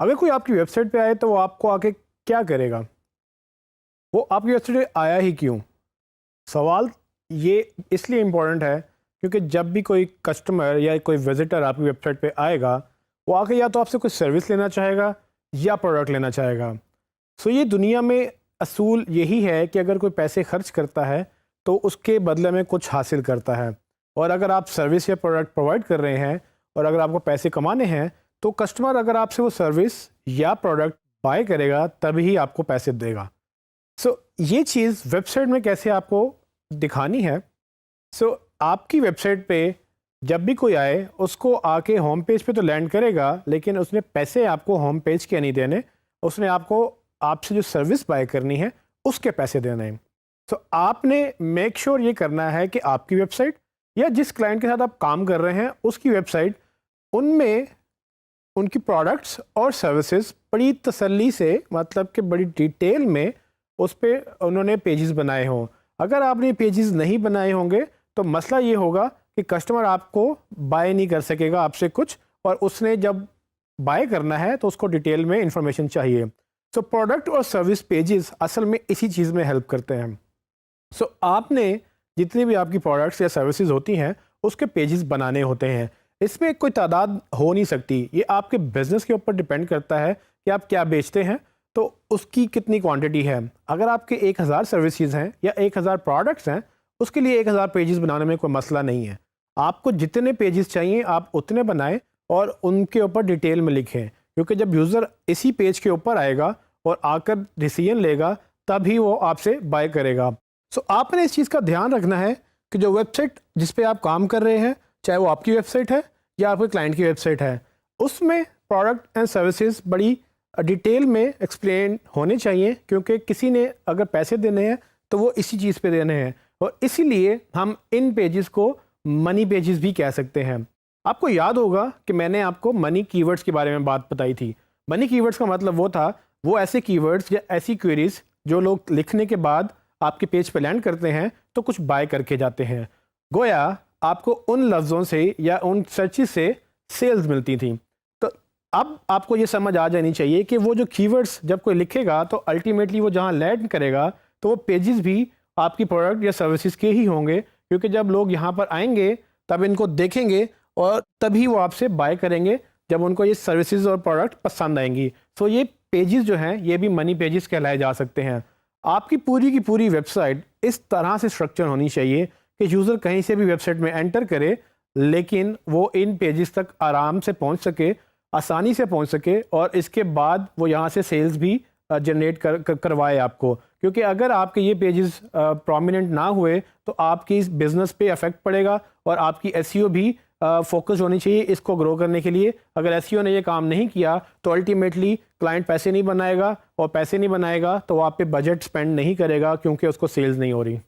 अगर कोई आपकी वेबसाइट पे आए तो वो आपको आके क्या करेगा? वो आपकी वेबसाइट पे आया ही क्यों? सवाल ये इसलिए इम्पोर्टेंट है क्योंकि जब भी कोई कस्टमर या कोई विजिटर आपकी वेबसाइट पे आएगा, वो आके या तो आपसे कोई सर्विस लेना चाहेगा या प्रोडक्ट लेना चाहेगा। सो ये दुनिया में असूल यही है कि अगर कोई पैसे खर्च करता है तो उसके बदले में कुछ हासिल करता है। और अगर आप सर्विस या प्रोडक्ट प्रोवाइड कर रहे हैं और अगर आपको पैसे कमाने हैं तो कस्टमर अगर आपसे वो सर्विस या प्रोडक्ट बाय करेगा तभी ही आपको पैसे देगा। सो ये चीज़ वेबसाइट में कैसे आपको दिखानी है। सो आपकी वेबसाइट पे जब भी कोई आए उसको आके होम पेज पे तो लैंड करेगा, लेकिन उसने पैसे आपको होम पेज के नहीं देने, उसने आपसे जो सर्विस बाय करनी है उसके पैसे देने हैं। तो आपने मेक श्योर ये करना है कि आपकी वेबसाइट या जिस क्लाइंट के साथ आप काम कर रहे हैं उसकी वेबसाइट, उनमें उनकी प्रोडक्ट्स और सर्विसेज बड़ी तसल्ली से, मतलब कि बड़ी डिटेल में उस पर उन्होंने पेजेस बनाए हों। अगर आपने पेजेस नहीं बनाए होंगे तो मसला ये होगा कि कस्टमर आपको बाय नहीं कर सकेगा आपसे कुछ, और उसने जब बाय करना है तो उसको डिटेल में इंफॉर्मेशन चाहिए। सो प्रोडक्ट और सर्विस पेजेस असल में इसी चीज़ में हेल्प करते हैं। सो आपने जितनी भी आपकी प्रोडक्ट्स या सर्विसेज होती हैं उसके पेजेस बनाने होते हैं। इसमें कोई तादाद हो नहीं सकती, ये आपके बिजनेस के ऊपर डिपेंड करता है कि आप क्या बेचते हैं तो उसकी कितनी क्वांटिटी है। अगर आपके 1000 सर्विसेज हैं या 1000 प्रोडक्ट्स हैं, उसके लिए 1000 पेजेस बनाने में कोई मसला नहीं है। आपको जितने पेजेस चाहिए आप उतने बनाएं और उनके ऊपर डिटेल में लिखें, क्योंकि जब यूज़र इसी पेज के ऊपर आएगा और आकर डिसीजन लेगा तभी वो आपसे बाय करेगा। सो आपने इस चीज़ का ध्यान रखना है कि जो वेबसाइट जिस पे आप काम कर रहे हैं, चाहे वो आपकी वेबसाइट है या आपके क्लाइंट की वेबसाइट है, उसमें प्रोडक्ट एंड सर्विसेज बड़ी डिटेल में एक्सप्लेन होने चाहिए, क्योंकि किसी ने अगर पैसे देने हैं तो वो इसी चीज़ पे देने हैं। और इसीलिए हम इन पेजेस को मनी पेजेस भी कह सकते हैं। आपको याद होगा कि मैंने आपको मनी कीवर्ड्स के बारे में बात बताई थी। मनी कीवर्ड्स का मतलब वो ऐसे कीवर्ड्स या ऐसी क्वेरीज जो लोग लिखने के बाद आपके पेज पे लैंड करते हैं तो कुछ बाय करके जाते हैं। गोया आपको उन लफ्ज़ों से या उन सर्चिज से सेल्स मिलती थी। तो अब आपको ये समझ आ जानी चाहिए कि वो जो कीवर्ड्स जब कोई लिखेगा तो अल्टीमेटली वो जहाँ लैंड करेगा तो वो पेजेस भी आपकी प्रोडक्ट या सर्विसेज के ही होंगे, क्योंकि जब लोग यहाँ पर आएंगे तब इनको देखेंगे और तभी वो आपसे बाय करेंगे जब उनको ये सर्विसेज और प्रोडक्ट पसंद आएंगी। सो ये पेजेस जो हैं ये भी मनी पेजेस कहलाए जा सकते हैं। आपकी पूरी की पूरी वेबसाइट इस तरह से स्ट्रक्चर होनी चाहिए कि यूज़र कहीं से भी वेबसाइट में एंटर करे लेकिन वो इन पेजेस तक आराम से पहुंच सके, आसानी से पहुंच सके, और इसके बाद वो यहाँ से सेल्स भी जनरेट करवाए आपको। क्योंकि अगर आपके ये पेजेस प्रोमिनेंट ना हुए तो आपकी इस बिज़नेस पे अफेक्ट पड़ेगा और आपकी एसईओ भी फोकस होनी चाहिए इसको ग्रो करने के लिए। अगर एसईओ ने ये काम नहीं किया तो अल्टीमेटली क्लाइंट पैसे नहीं बनाएगा, और पैसे नहीं बनाएगा तो वो आप पे बजट स्पेंड नहीं करेगा क्योंकि उसको सेल्स नहीं हो रही।